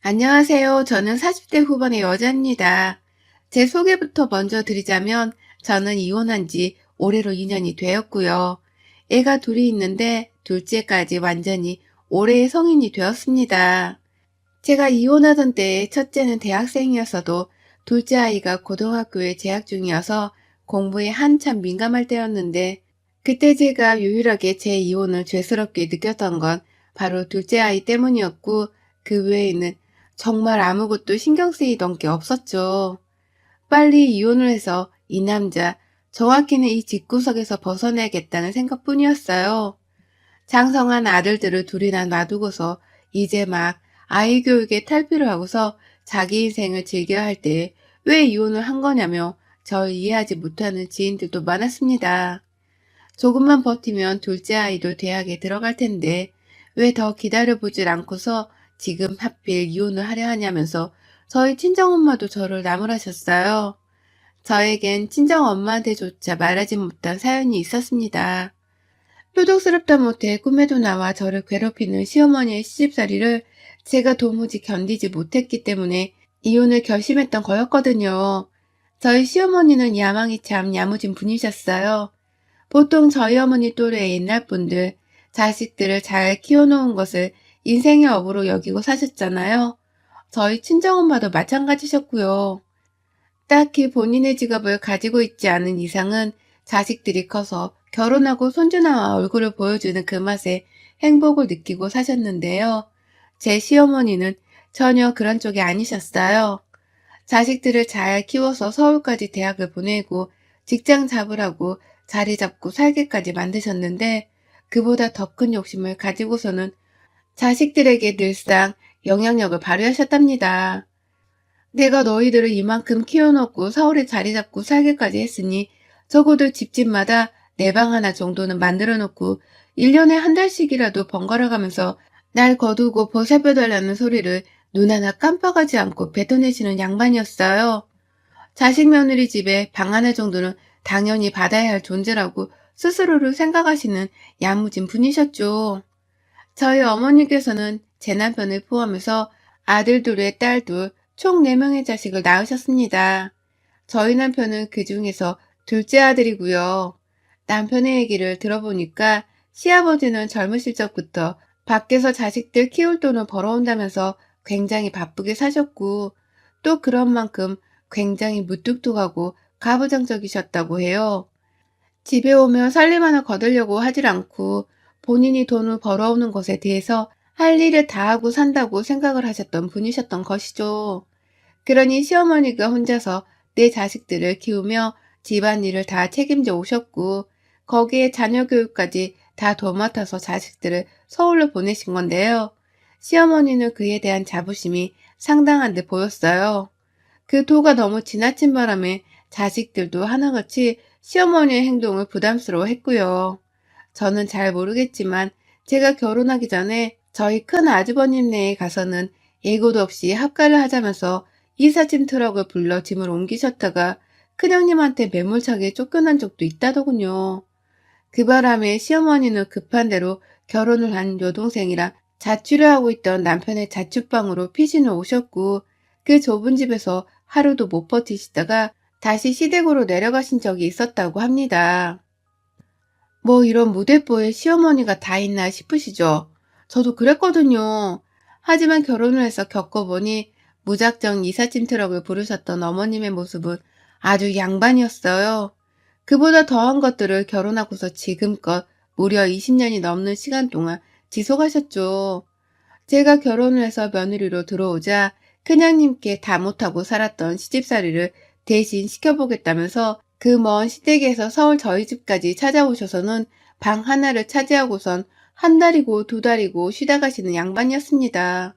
안녕하세요. 저는 40대 후반의 여자입니다. 제 소개부터 먼저 드리자면 저는 이혼한 지 올해로 2년이 되었고요. 애가 둘이 있는데 둘째까지 완전히 올해의 성인이 되었습니다. 제가 이혼하던 때에 첫째는 대학생이었어도 둘째 아이가 고등학교에 재학 중이어서 공부에 한참 민감할 때였는데 그때 제가 유일하게 제 이혼을 죄스럽게 느꼈던 건 바로 둘째 아이 때문이었고 그 외에는 정말 아무것도 신경 쓰이던 게 없었죠. 빨리 이혼을 해서 이 남자, 정확히는 이 집구석에서 벗어나야겠다는 생각뿐이었어요. 장성한 아들들을 둘이나 놔두고서 이제 막 아이 교육에 탈피를 하고서 자기 인생을 즐겨야 할 때 왜 이혼을 한 거냐며 절 이해하지 못하는 지인들도 많았습니다. 조금만 버티면 둘째 아이도 대학에 들어갈 텐데 왜 더 기다려보질 않고서 지금 하필 이혼을 하려 하냐면서 저희 친정엄마도 저를 나무라셨어요. 저에겐 친정엄마한테조차 말하지 못한 사연이 있었습니다. 표독스럽다 못해 꿈에도 나와 저를 괴롭히는 시어머니의 시집살이를 제가 도무지 견디지 못했기 때문에 이혼을 결심했던 거였거든요. 저희 시어머니는 야망이 참 야무진 분이셨어요. 보통 저희 어머니 또래의 옛날 분들, 자식들을 잘 키워놓은 것을 인생의 업으로 여기고 사셨잖아요. 저희 친정엄마도 마찬가지셨고요. 딱히 본인의 직업을 가지고 있지 않은 이상은 자식들이 커서 결혼하고 손주 나와 얼굴을 보여주는 그 맛에 행복을 느끼고 사셨는데요. 제 시어머니는 전혀 그런 쪽이 아니셨어요. 자식들을 잘 키워서 서울까지 대학을 보내고 직장 잡으라고 자리 잡고 살게까지 만드셨는데 그보다 더 큰 욕심을 가지고서는 자식들에게 늘상 영향력을 발휘하셨답니다. 내가 너희들을 이만큼 키워놓고 서울에 자리 잡고 살기까지 했으니 적어도 집집마다 내 방 하나 정도는 만들어 놓고 1년에 한 달씩이라도 번갈아 가면서 날 거두고 보살펴달라는 소리를 눈 하나 깜빡하지 않고 뱉어내시는 양반이었어요. 자식 며느리 집에 방 하나 정도는 당연히 받아야 할 존재라고 스스로를 생각하시는 야무진 분이셨죠. 저희 어머니께서는 제 남편을 포함해서 아들 둘에 딸 둘, 총 4명의 자식을 낳으셨습니다. 저희 남편은 그 중에서 둘째 아들이고요. 남편의 얘기를 들어보니까 시아버지는 젊으실 적부터 밖에서 자식들 키울 돈을 벌어온다면서 굉장히 바쁘게 사셨고 또 그런 만큼 굉장히 무뚝뚝하고 가부장적이셨다고 해요. 집에 오면 살림 하나 거두려고 하질 않고 본인이 돈을 벌어오는 것에 대해서 할 일을 다 하고 산다고 생각을 하셨던 분이셨던 것이죠. 그러니 시어머니가 혼자서 내 자식들을 키우며 집안일을 다 책임져 오셨고 거기에 자녀 교육까지 다 도맡아서 자식들을 서울로 보내신 건데요. 시어머니는 그에 대한 자부심이 상당한 듯 보였어요. 그 도가 너무 지나친 바람에 자식들도 하나같이 시어머니의 행동을 부담스러워 했고요. 저는 잘 모르겠지만 제가 결혼하기 전에 저희 큰 아주버님네에 가서는 예고도 없이 합가를 하자면서 이삿짐 트럭을 불러 짐을 옮기셨다가 큰형님한테 매몰차게 쫓겨난 적도 있다더군요. 그 바람에 시어머니는 급한 대로 결혼을 한 여동생이랑 자취를 하고 있던 남편의 자취방으로 피신을 오셨고 그 좁은 집에서 하루도 못 버티시다가 다시 시댁으로 내려가신 적이 있었다고 합니다. 뭐 이런 무대뽀에 시어머니가 다 있나 싶으시죠? 저도 그랬거든요. 하지만 결혼을 해서 겪어보니 무작정 이삿짐 트럭을 부르셨던 어머님의 모습은 아주 양반이었어요. 그보다 더한 것들을 결혼하고서 지금껏 무려 20년이 넘는 시간 동안 지속하셨죠. 제가 결혼을 해서 며느리로 들어오자 큰형님께 다 못하고 살았던 시집살이를 대신 시켜보겠다면서 그 먼 시댁에서 서울 저희 집까지 찾아오셔서는 방 하나를 차지하고선 한 달이고 두 달이고 쉬다 가시는 양반이었습니다.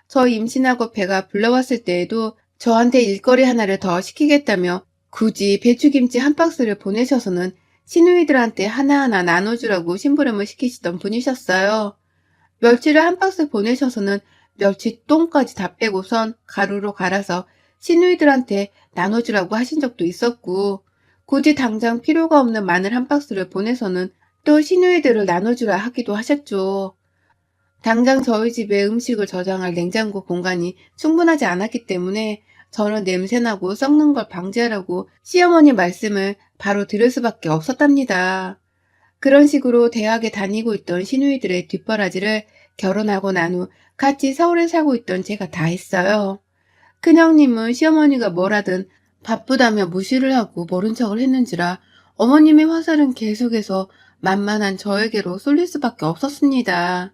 저 임신하고 배가 불러왔을 때에도 저한테 일거리 하나를 더 시키겠다며 굳이 배추김치 한 박스를 보내셔서는 시누이들한테 하나하나 나눠주라고 심부름을 시키시던 분이셨어요. 멸치를 한 박스 보내셔서는 멸치똥까지 다 빼고선 가루로 갈아서 시누이들한테 나눠주라고 하신 적도 있었고 굳이 당장 필요가 없는 마늘 한 박스를 보내서는 또 시누이들을 나눠주라 하기도 하셨죠. 당장 저희 집에 음식을 저장할 냉장고 공간이 충분하지 않았기 때문에 저는 냄새나고 썩는 걸 방지하라고 시어머니 말씀을 바로 들을 수밖에 없었답니다. 그런 식으로 대학에 다니고 있던 시누이들의 뒷바라지를 결혼하고 난 후 같이 서울에 살고 있던 제가 다 했어요. 큰형님은 시어머니가 뭐라든 바쁘다며 무시를 하고 모른 척을 했는지라 어머님의 화살은 계속해서 만만한 저에게로 쏠릴 수밖에 없었습니다.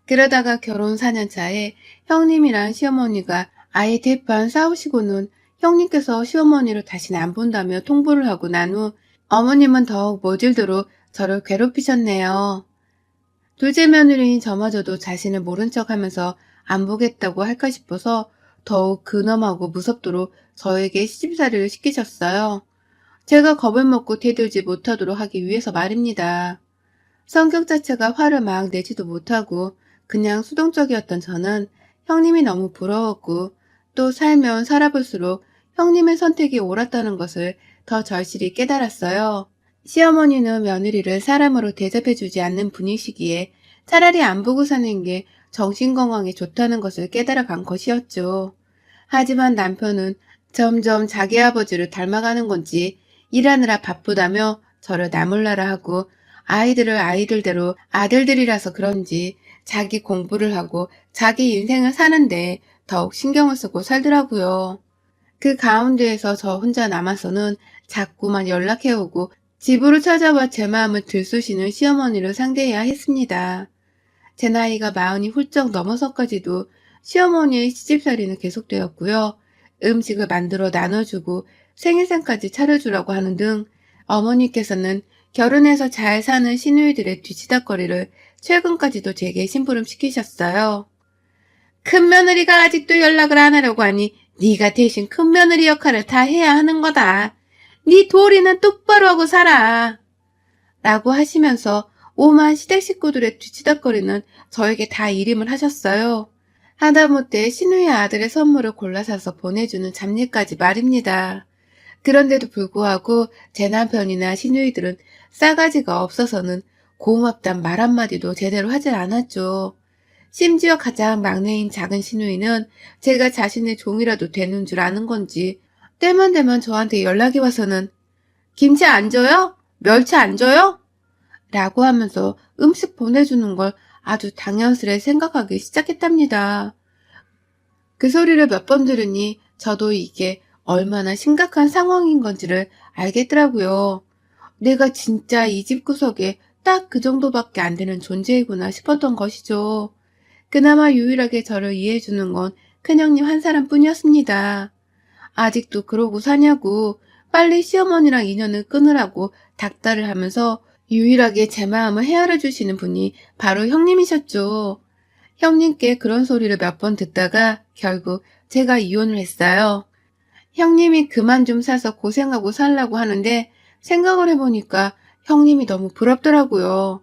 그러다가 결혼 4년 차에 형님이랑 시어머니가 아예 대판 싸우시고는 형님께서 시어머니를 다시는 안 본다며 통보를 하고 난 후 어머님은 더욱 모질도록 저를 괴롭히셨네요. 둘째 며느리인 저마저도 자신을 모른 척하면서 안 보겠다고 할까 싶어서 더욱 근엄하고 무섭도록 저에게 시집살이를 시키셨어요. 제가 겁을 먹고 대들지 못하도록 하기 위해서 말입니다. 성격 자체가 화를 막 내지도 못하고 그냥 수동적이었던 저는 형님이 너무 부러웠고 또 살면 살아볼수록 형님의 선택이 옳았다는 것을 더 절실히 깨달았어요. 시어머니는 며느리를 사람으로 대접해주지 않는 분이시기에 차라리 안 보고 사는 게 정신건강에 좋다는 것을 깨달아간 것이었죠. 하지만 남편은 점점 자기 아버지를 닮아가는 건지 일하느라 바쁘다며 저를 나몰라라 하고 아이들을 아이들대로 아들들이라서 그런지 자기 공부를 하고 자기 인생을 사는데 더욱 신경을 쓰고 살더라고요. 그 가운데에서 저 혼자 남아서는 자꾸만 연락해오고 집으로 찾아와 제 마음을 들쑤시는 시어머니를 상대해야 했습니다. 제 나이가 40이 훌쩍 넘어서까지도 시어머니의 시집살이는 계속되었고요. 음식을 만들어 나눠주고 생일상까지 차려주라고 하는 등 어머니께서는 결혼해서 잘 사는 시누이들의 뒤치다거리를 최근까지도 제게 심부름시키셨어요. 큰며느리가 아직도 연락을 안 하려고 하니 네가 대신 큰며느리 역할을 다 해야 하는 거다. 네 도리는 똑바로 하고 살아. 라고 하시면서 오만 시댁 식구들의 뒤치다거리는 저에게 다 일임을 하셨어요. 하다못해 시누이 아들의 선물을 골라 사서 보내주는 잡일까지 말입니다. 그런데도 불구하고 제 남편이나 시누이들은 싸가지가 없어서는 고맙단 말 한마디도 제대로 하질 않았죠. 심지어 가장 막내인 작은 시누이는 제가 자신의 종이라도 되는 줄 아는 건지 때만 되면 저한테 연락이 와서는 김치 안 줘요? 멸치 안 줘요? 라고 하면서 음식 보내주는 걸 아주 당연스레 생각하기 시작했답니다. 그 소리를 몇 번 들으니 저도 이게 얼마나 심각한 상황인 건지를 알겠더라고요. 내가 진짜 이 집 구석에 딱 그 정도밖에 안 되는 존재이구나 싶었던 것이죠. 그나마 유일하게 저를 이해해주는 건 큰형님 한 사람뿐이었습니다. 아직도 그러고 사냐고 빨리 시어머니랑 인연을 끊으라고 닥달을 하면서 유일하게 제 마음을 헤아려 주시는 분이 바로 형님이셨죠. 형님께 그런 소리를 몇 번 듣다가 결국 제가 이혼을 했어요. 형님이 그만 좀 사서 고생하고 살라고 하는데 생각을 해보니까 형님이 너무 부럽더라고요.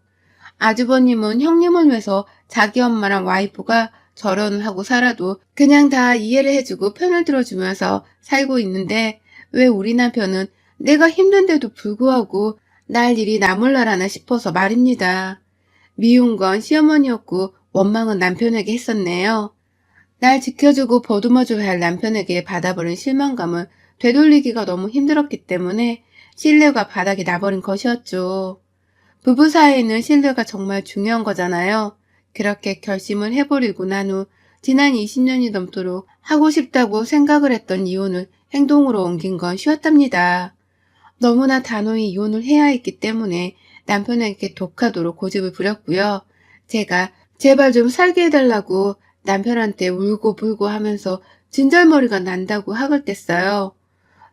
아주버님은 형님을 위해서 자기 엄마랑 와이프가 결혼을 하고 살아도 그냥 다 이해를 해주고 편을 들어주면서 살고 있는데 왜 우리 남편은 내가 힘든데도 불구하고 날 일이 나몰라라나 싶어서 말입니다. 미운 건 시어머니였고 원망은 남편에게 했었네요. 날 지켜주고 보듬어줘야 할 남편에게 받아버린 실망감을 되돌리기가 너무 힘들었기 때문에 신뢰가 바닥이 나버린 것이었죠. 부부 사이에는 신뢰가 정말 중요한 거잖아요. 그렇게 결심을 해버리고 난 후 지난 20년이 넘도록 하고 싶다고 생각을 했던 이혼을 행동으로 옮긴 건 쉬웠답니다. 너무나 단호히 이혼을 해야 했기 때문에 남편에게 독하도록 고집을 부렸고요. 제가 제발 좀 살게 해달라고 남편한테 울고 불고 하면서 진절머리가 난다고 학을 뗐어요.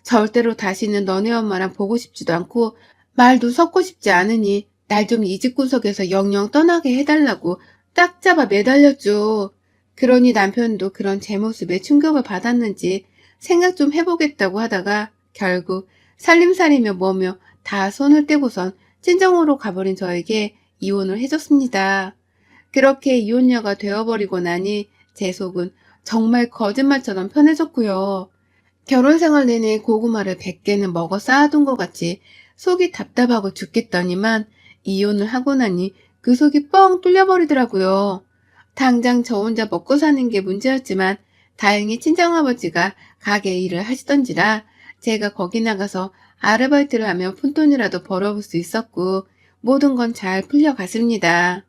절대로 다시는 너네 엄마랑 보고 싶지도 않고 말도 섞고 싶지 않으니 날 좀 이 집 구석에서 영영 떠나게 해달라고 딱 잡아 매달렸죠. 그러니 남편도 그런 제 모습에 충격을 받았는지 생각 좀 해보겠다고 하다가 결국 살림살이며 뭐며 다 손을 떼고선 친정으로 가버린 저에게 이혼을 해줬습니다. 그렇게 이혼녀가 되어버리고 나니 제 속은 정말 거짓말처럼 편해졌고요. 결혼 생활 내내 고구마를 100개는 먹어 쌓아둔 것 같이 속이 답답하고 죽겠더니만 이혼을 하고 나니 그 속이 뻥 뚫려버리더라고요. 당장 저 혼자 먹고 사는 게 문제였지만 다행히 친정아버지가 가게 일을 하시던지라 제가 거기 나가서 아르바이트를 하며 푼돈이라도 벌어볼 수 있었고 모든 건 잘 풀려갔습니다.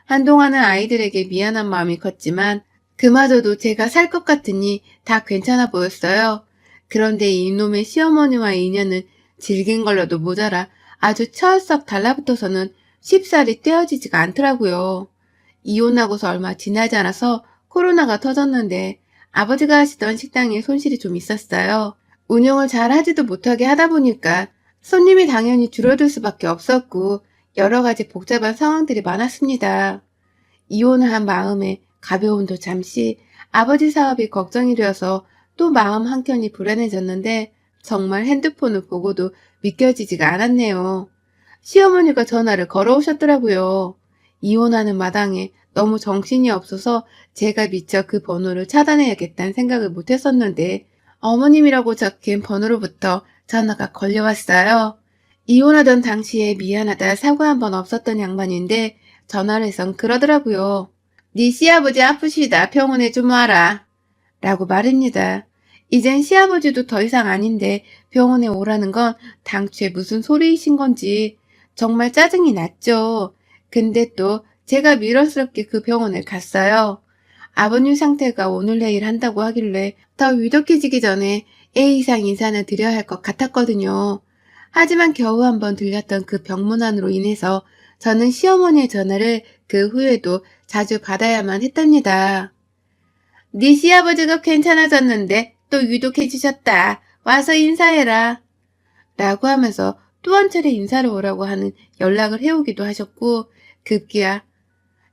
한동안은 아이들에게 미안한 마음이 컸지만 그마저도 제가 살 것 같으니 다 괜찮아 보였어요. 그런데 이놈의 시어머니와의 인연은 질긴 걸로도 모자라 아주 철썩 달라붙어서는 쉽사리 떼어지지가 않더라고요. 이혼하고서 얼마 지나지 않아서 코로나가 터졌는데 아버지가 하시던 식당에 손실이 좀 있었어요. 운영을 잘 하지도 못하게 하다 보니까 손님이 당연히 줄어들 수밖에 없었고 여러 가지 복잡한 상황들이 많았습니다. 이혼을 한 마음에 가벼움도 잠시 아버지 사업이 걱정이 되어서 또 마음 한켠이 불안해졌는데 정말 핸드폰을 보고도 믿겨지지가 않았네요. 시어머니가 전화를 걸어오셨더라고요. 이혼하는 마당에 너무 정신이 없어서 제가 미처 그 번호를 차단해야겠다는 생각을 못했었는데 어머님이라고 적힌 번호로부터 전화가 걸려왔어요. 이혼하던 당시에 미안하다 사과 한 번 없었던 양반인데 전화를 해선 그러더라고요. 네 시아버지 아프시다 병원에 좀 와라 라고 말입니다. 이젠 시아버지도 더 이상 아닌데 병원에 오라는 건 당초에 무슨 소리이신 건지 정말 짜증이 났죠. 근데 또 제가 미련스럽게 그 병원에 갔어요. 아버님 상태가 오늘 내일 한다고 하길래 더 위독해지기 전에 A이상 인사는 드려야 할 것 같았거든요. 하지만 겨우 한번 들렸던 그 병문안으로 인해서 저는 시어머니의 전화를 그 후에도 자주 받아야만 했답니다. 네 시아버지가 괜찮아졌는데 또 위독해지셨다. 와서 인사해라. 라고 하면서 또 한 차례 인사를 오라고 하는 연락을 해오기도 하셨고 급기야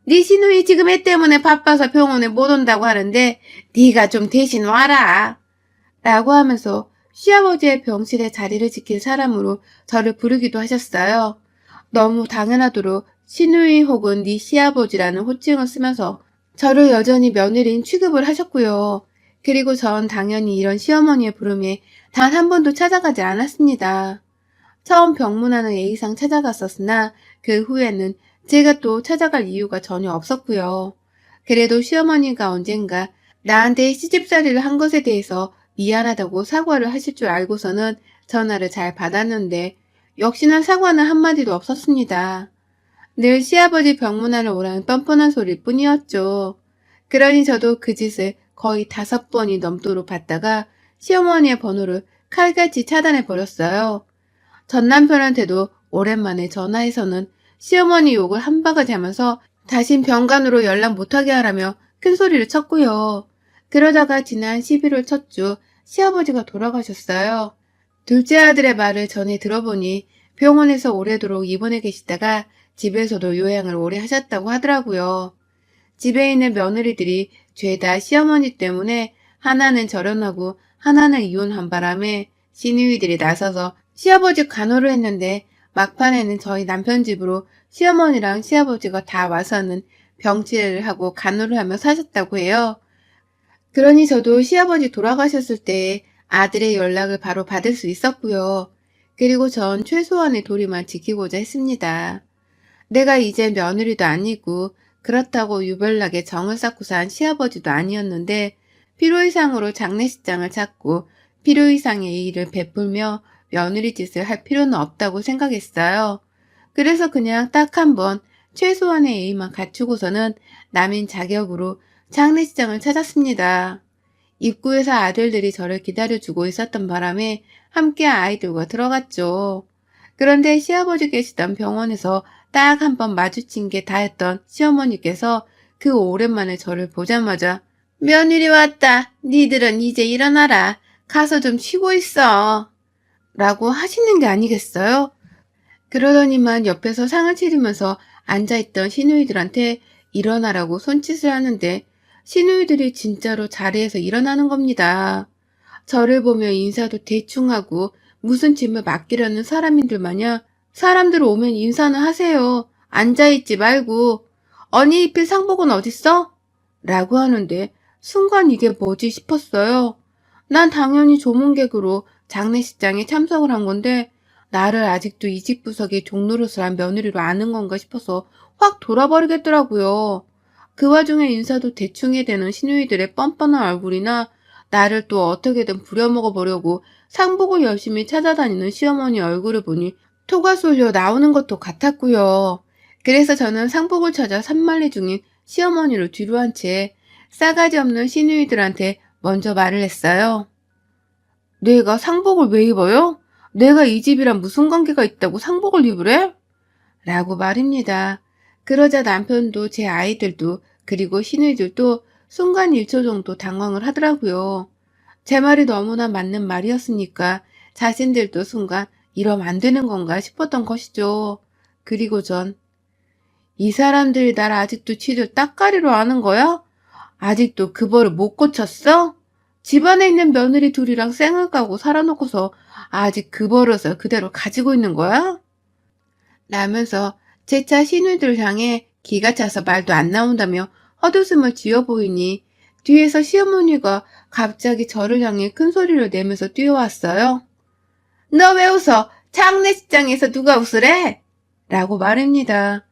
네 시누이 지금 애 때문에 바빠서 병원에 못 온다고 하는데 네가 좀 대신 와라. 라고 하면서 시아버지의 병실에 자리를 지킬 사람으로 저를 부르기도 하셨어요. 너무 당연하도록 시누이 혹은 네 시아버지라는 호칭을 쓰면서 저를 여전히 며느리인 취급을 하셨고요. 그리고 전 당연히 이런 시어머니의 부름에 단 한 번도 찾아가지 않았습니다. 처음 병문안을 A상 찾아갔었으나 그 후에는 제가 또 찾아갈 이유가 전혀 없었고요. 그래도 시어머니가 언젠가 나한테 시집살이를 한 것에 대해서 미안하다고 사과를 하실 줄 알고서는 전화를 잘 받았는데 역시나 사과는 한마디도 없었습니다. 늘 시아버지 병문안을 오라는 뻔뻔한 소리일 뿐이었죠. 그러니 저도 그 짓을 거의 5번이 넘도록 받다가 시어머니의 번호를 칼같이 차단해버렸어요. 전 남편한테도 오랜만에 전화해서는 시어머니 욕을 한 바가지 하면서 다신 병간으로 연락 못하게 하라며 큰 소리를 쳤고요. 그러다가 지난 11월 첫 주 시아버지가 돌아가셨어요. 둘째 아들의 말을 전해 들어보니 병원에서 오래도록 입원해 계시다가 집에서도 요양을 오래 하셨다고 하더라고요. 집에 있는 며느리들이 죄다 시어머니 때문에 하나는 절연하고 하나는 이혼한 바람에 시누이들이 나서서 시아버지 간호를 했는데 막판에는 저희 남편 집으로 시어머니랑 시아버지가 다 와서는 병치레를 하고 간호를 하며 사셨다고 해요. 그러니 저도 시아버지 돌아가셨을 때 아들의 연락을 바로 받을 수 있었고요. 그리고 전 최소한의 도리만 지키고자 했습니다. 내가 이제 며느리도 아니고 그렇다고 유별나게 정을 쌓고 산 시아버지도 아니었는데 필요 이상으로 장례식장을 찾고 필요 이상의 일을 베풀며 며느리 짓을 할 필요는 없다고 생각했어요. 그래서 그냥 딱 한 번 최소한의 예의만 갖추고서는 남인 자격으로 장례식장을 찾았습니다. 입구에서 아들들이 저를 기다려주고 있었던 바람에 함께 아이들과 들어갔죠. 그런데 시아버지 계시던 병원에서 딱 한 번 마주친 게 다였던 시어머니께서 그 오랜만에 저를 보자마자 며느리 왔다. 니들은 이제 일어나라. 가서 좀 쉬고 있어. 라고 하시는 게 아니겠어요? 그러더니만 옆에서 상을 차리면서 앉아있던 시누이들한테 일어나라고 손짓을 하는데 시누이들이 진짜로 자리에서 일어나는 겁니다. 저를 보며 인사도 대충 하고 무슨 짐을 맡기려는 사람인들 마냥 사람들 오면 인사는 하세요. 앉아있지 말고. 언니 입힐 상복은 어딨어? 라고 하는데 순간 이게 뭐지 싶었어요. 난 당연히 조문객으로 장례식장에 참석을 한 건데 나를 아직도 이직부석의 종노릇을 한 며느리로 아는 건가 싶어서 확 돌아버리겠더라고요. 그 와중에 인사도 대충 해대는 시누이들의 뻔뻔한 얼굴이나 나를 또 어떻게든 부려먹어 보려고 상복을 열심히 찾아다니는 시어머니 얼굴을 보니 토가 쏠려 나오는 것도 같았고요. 그래서 저는 상복을 찾아 산만리 중인 시어머니를 뒤로 한 채 싸가지 없는 시누이들한테 먼저 말을 했어요. 내가 상복을 왜 입어요? 내가 이 집이랑 무슨 관계가 있다고 상복을 입으래? 라고 말입니다. 그러자 남편도 제 아이들도 그리고 시누이들도 순간 1초 정도 당황을 하더라고요. 제 말이 너무나 맞는 말이었으니까 자신들도 순간 이러면 안 되는 건가 싶었던 것이죠. 그리고 전 이 사람들이 날 아직도 쥐들 따까리로 아는 거야? 아직도 그 버를 못 고쳤어? 집안에 있는 며느리 둘이랑 쌩을 까고 살아놓고서 아직 그 버릇을 그대로 가지고 있는 거야? 라면서 제 차 시누이들 향해 기가 차서 말도 안 나온다며 헛웃음을 지어 보이니 뒤에서 시어머니가 갑자기 저를 향해 큰 소리를 내면서 뛰어왔어요. 너 왜 웃어? 장례식장에서 누가 웃으래? 라고 말입니다.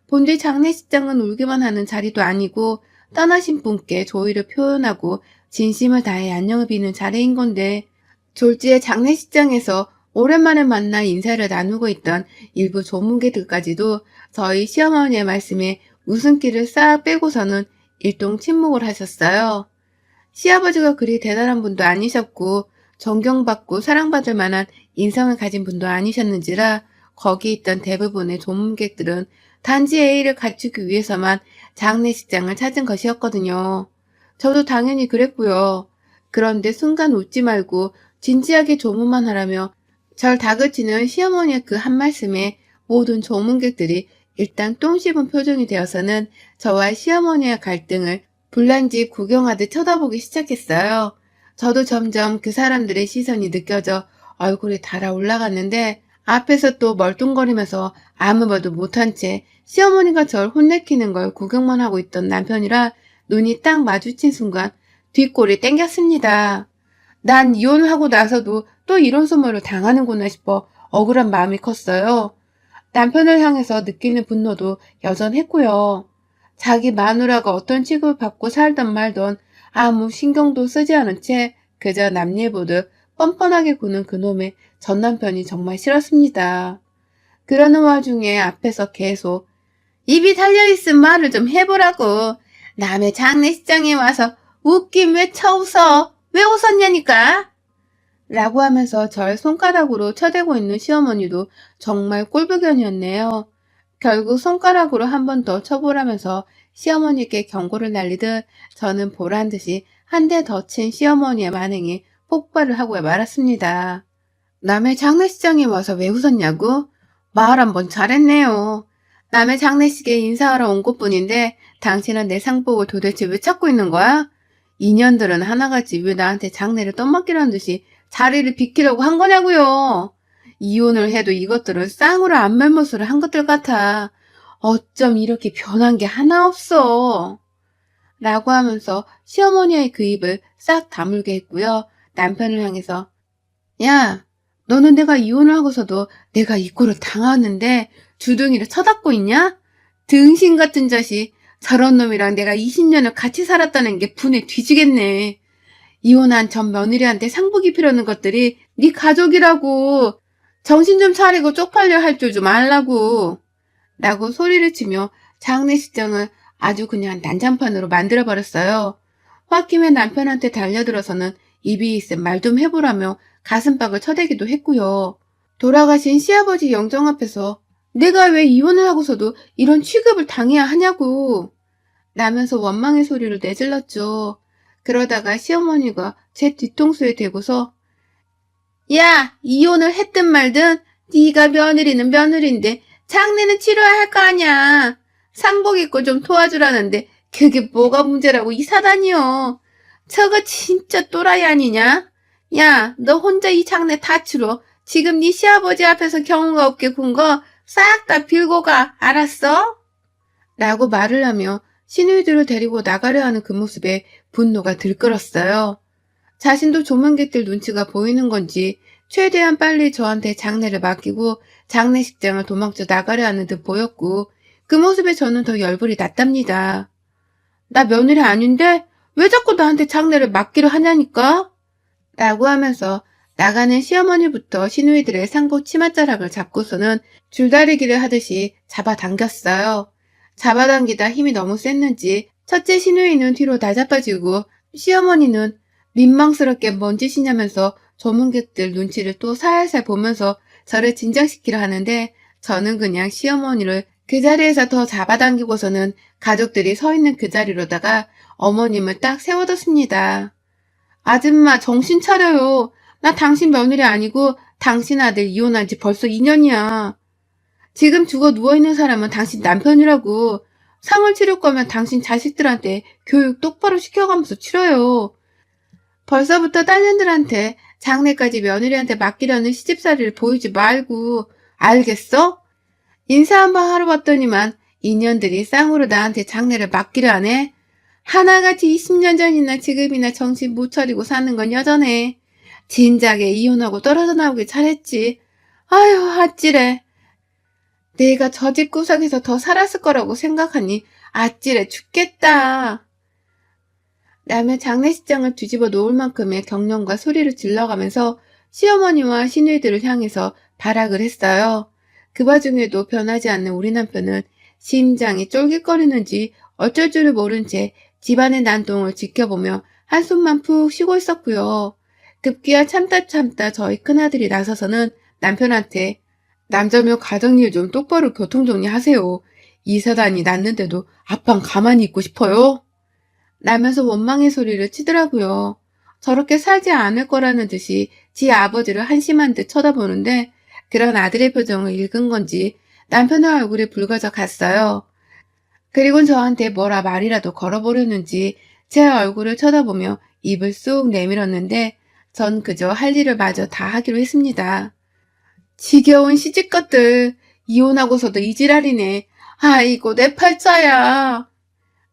본디 장례식장은 울기만 하는 자리도 아니고 떠나신 분께 조의를 표현하고 진심을 다해 안녕을 비는 자리인 건데 졸지의 장례식장에서 오랜만에 만나 인사를 나누고 있던 일부 조문객들까지도 저희 시어머니의 말씀에 웃음기를 싹 빼고서는 일동 침묵을 하셨어요. 시아버지가 그리 대단한 분도 아니셨고 존경받고 사랑받을 만한 인성을 가진 분도 아니셨는지라 거기 있던 대부분의 조문객들은 단지 예의를 갖추기 위해서만 장례식장을 찾은 것이었거든요. 저도 당연히 그랬고요. 그런데 순간 웃지 말고 진지하게 조문만 하라며 절 다그치는 시어머니의 그 한 말씀에 모든 조문객들이 일단 똥 씹은 표정이 되어서는 저와 시어머니의 갈등을 불난집 구경하듯 쳐다보기 시작했어요. 저도 점점 그 사람들의 시선이 느껴져 얼굴이 달아 올라갔는데 앞에서 또 멀뚱거리면서 아무 말도 못한 채 시어머니가 절 혼내키는 걸 구경만 하고 있던 남편이라 눈이 딱 마주친 순간 뒷골이 땡겼습니다. 난 이혼을 하고 나서도 또 이런 소문을 당하는구나 싶어 억울한 마음이 컸어요. 남편을 향해서 느끼는 분노도 여전했고요. 자기 마누라가 어떤 취급을 받고 살던 말던 아무 신경도 쓰지 않은 채 그저 남일 보듯 뻔뻔하게 구는 그놈의 전 남편이 정말 싫었습니다. 그러는 와중에 앞에서 계속 입이 달려있음 말을 좀 해보라고. 남의 장례식장에 와서 웃긴 왜 쳐웃어? 왜 웃었냐니까? 라고 하면서 절 손가락으로 쳐대고 있는 시어머니도 정말 꼴불견이었네요. 결국 손가락으로 한 번 더 쳐보라면서 시어머니께 경고를 날리듯 저는 보란 듯이 한 대 더 친 시어머니의 만행에 폭발을 하고 말았습니다. 남의 장례식장에 와서 왜 웃었냐고? 말 한번 잘했네요. 남의 장례식에 인사하러 온 것뿐인데 당신은 내 상복을 도대체 왜 찾고 있는 거야? 인연들은 하나같이 왜 나한테 장례를 떠맡기라는 듯이 자리를 비키려고 한 거냐고요. 이혼을 해도 이것들은 쌍으로 안말못을 한 것들 같아. 어쩜 이렇게 변한 게 하나 없어. 라고 하면서 시어머니의 그 입을 싹 다물게 했고요. 남편을 향해서 야, 너는 내가 이혼을 하고서도 내가 이 꼴을 당하는데 주둥이를 쳐닫고 있냐? 등신 같은 자식. 저런 놈이랑 내가 20년을 같이 살았다는 게 분에 뒤지겠네. 이혼한 전 며느리한테 상복 입히려는 것들이 네 가족이라고. 정신 좀 차리고 쪽팔려 할 줄 좀 알라고. 라고 소리를 치며 장례식장을 아주 그냥 난장판으로 만들어버렸어요. 홧김에 남편한테 달려들어서는 입이 있음 말 좀 해보라며 가슴팍을 쳐대기도 했고요. 돌아가신 시아버지 영정 앞에서 내가 왜 이혼을 하고서도 이런 취급을 당해야 하냐고 라면서 원망의 소리를 내질렀죠. 그러다가 시어머니가 제 뒤통수에 대고서 야, 이혼을 했든 말든 네가 며느리는 며느리인데 장례는 치러야 할 거 아냐. 상복 입고 좀 도와주라는데 그게 뭐가 문제라고 이 사단이요. 저거 진짜 또라이 아니냐? 야, 너 혼자 이 장례 다 치러. 지금 네 시아버지 앞에서 경우가 없게 군 거 싹 다 빌고 가. 알았어? 라고 말을 하며 시누이들을 데리고 나가려 하는 그 모습에 분노가 들끓었어요. 자신도 조문객들 눈치가 보이는 건지 최대한 빨리 저한테 장례를 맡기고 장례식장을 도망쳐 나가려 하는 듯 보였고 그 모습에 저는 더 열불이 났답니다. 나 며느리 아닌데 왜 자꾸 나한테 장례를 맡기려 하냐니까? 라고 하면서 나가는 시어머니부터 시누이들의 상복 치맛자락을 잡고서는 줄다리기를 하듯이 잡아당겼어요. 잡아당기다 힘이 너무 셌는지 첫째 시누이는 뒤로 나자빠지고 시어머니는 민망스럽게 뭔 짓이냐면서 조문객들 눈치를 또 살살 보면서 저를 진정시키려 하는데 저는 그냥 시어머니를 그 자리에서 더 잡아당기고서는 가족들이 서 있는 그 자리로다가 어머님을 딱 세워뒀습니다. 아줌마 정신 차려요. 나 당신 며느리 아니고 당신 아들 이혼한 지 벌써 2년이야. 지금 죽어 누워있는 사람은 당신 남편이라고. 상을 치를 거면 당신 자식들한테 교육 똑바로 시켜가면서 치러요. 벌써부터 딸년들한테 장래까지 며느리한테 맡기려는 시집살이를 보이지 말고. 알겠어? 인사 한번 하러 왔더니만 인연들이 쌍으로 나한테 장래를 맡기려 하네. 하나같이 20년 전이나 지금이나 정신 못 차리고 사는 건 여전해. 진작에 이혼하고 떨어져 나오길 잘했지. 아유, 아찔해. 내가 저 집 구석에서 더 살았을 거라고 생각하니 아찔해 죽겠다. 라며 장례식장을 뒤집어 놓을 만큼의 경련과 소리를 질러가면서 시어머니와 시누이들을 향해서 발악을 했어요. 그 와중에도 변하지 않는 우리 남편은 심장이 쫄깃거리는지 어쩔 줄을 모른 채 집안의 난동을 지켜보며 한숨만 푹 쉬고 있었고요. 급기야 참다 저희 큰아들이 나서서는 남편한테 남자며 가정일 좀 똑바로 교통정리하세요. 이사단이 났는데도 아빤 가만히 있고 싶어요? 라면서 원망의 소리를 치더라고요. 저렇게 살지 않을 거라는 듯이 지 아버지를 한심한 듯 쳐다보는데 그런 아들의 표정을 읽은 건지 남편의 얼굴이 붉어져 갔어요. 그리고 저한테 뭐라 말이라도 걸어보려는지 제 얼굴을 쳐다보며 입을 쑥 내밀었는데 전 그저 할 일을 마저 다 하기로 했습니다. 지겨운 시집것들 이혼하고서도 이 지랄이네. 아이고 내 팔자야.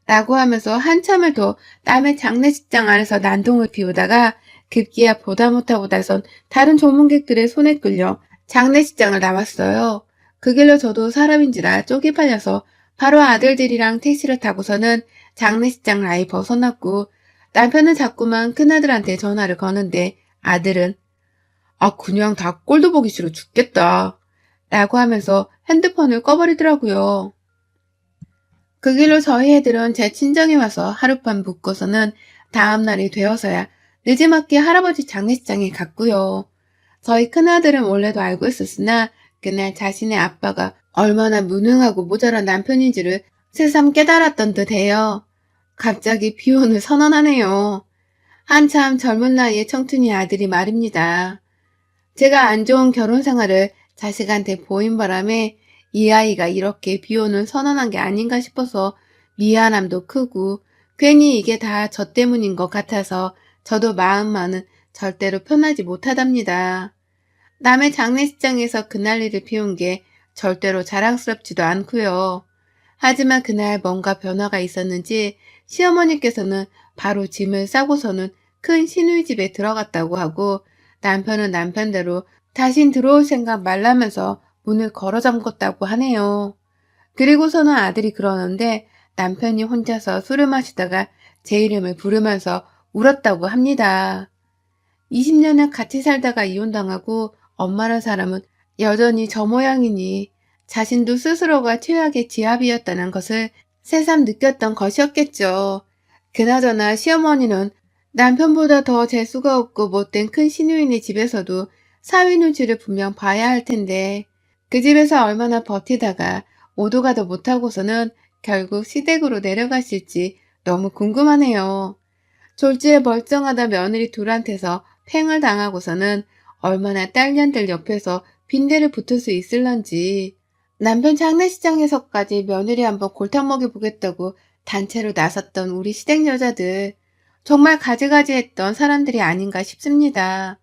라고 하면서 한참을 더 남의 장례식장 안에서 난동을 피우다가 급기야 보다 못하고 나선 다른 조문객들의 손에 끌려 장례식장을 나왔어요. 그 길로 저도 사람인지라 쪽이 팔려서 바로 아들들이랑 택시를 타고서는 장례식장을 아예 벗어났고 남편은 자꾸만 큰아들한테 전화를 거는데 아들은 그냥 다 꼴도 보기 싫어 죽겠다 라고 하면서 핸드폰을 꺼버리더라고요. 그 길로 저희 애들은 제 친정에 와서 하룻밤 묵고서는 다음날이 되어서야 늦지막히 할아버지 장례식장에 갔고요. 저희 큰아들은 원래도 알고 있었으나 그날 자신의 아빠가 얼마나 무능하고 모자란 남편인지를 새삼 깨달았던 듯해요. 갑자기 비혼을 선언하네요. 한참 젊은 나이의 청춘이 아들이 말입니다. 제가 안 좋은 결혼 생활을 자식한테 보인 바람에 이 아이가 이렇게 비혼을 선언한 게 아닌가 싶어서 미안함도 크고 괜히 이게 다 저 때문인 것 같아서 저도 마음만은 절대로 편하지 못하답니다. 남의 장례식장에서 그날리를 피운 게 절대로 자랑스럽지도 않고요. 하지만 그날 뭔가 변화가 있었는지 시어머니께서는 바로 짐을 싸고서는 큰 시누이 집에 들어갔다고 하고 남편은 남편대로 다신 들어올 생각 말라면서 문을 걸어 잠궜다고 하네요. 그리고서는 아들이 그러는데 남편이 혼자서 술을 마시다가 제 이름을 부르면서 울었다고 합니다. 20년을 같이 살다가 이혼당하고 엄마란 사람은 여전히 저 모양이니 자신도 스스로가 최악의 지압이었다는 것을 새삼 느꼈던 것이었겠죠. 그나저나 시어머니는 남편보다 더 재수가 없고 못된 큰 시누이네 집에서도 사위 눈치를 분명 봐야 할 텐데 그 집에서 얼마나 버티다가 오도 가도 못하고서는 결국 시댁으로 내려가실지 너무 궁금하네요. 졸지에 멀쩡하다 며느리 둘한테서 팽을 당하고서는 얼마나 딸년들 옆에서 빈대를 붙을 수 있을런지 남편 장례식장에서까지 며느리 한번 골탕 먹여보겠다고 단체로 나섰던 우리 시댁 여자들 정말 가지가지했던 사람들이 아닌가 싶습니다.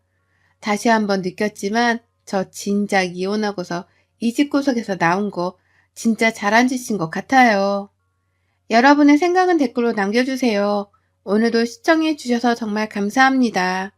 다시 한번 느꼈지만 저 진작 이혼하고서 이 집구석에서 나온 거 진짜 잘한 짓인 것 같아요. 여러분의 생각은 댓글로 남겨주세요. 오늘도 시청해주셔서 정말 감사합니다.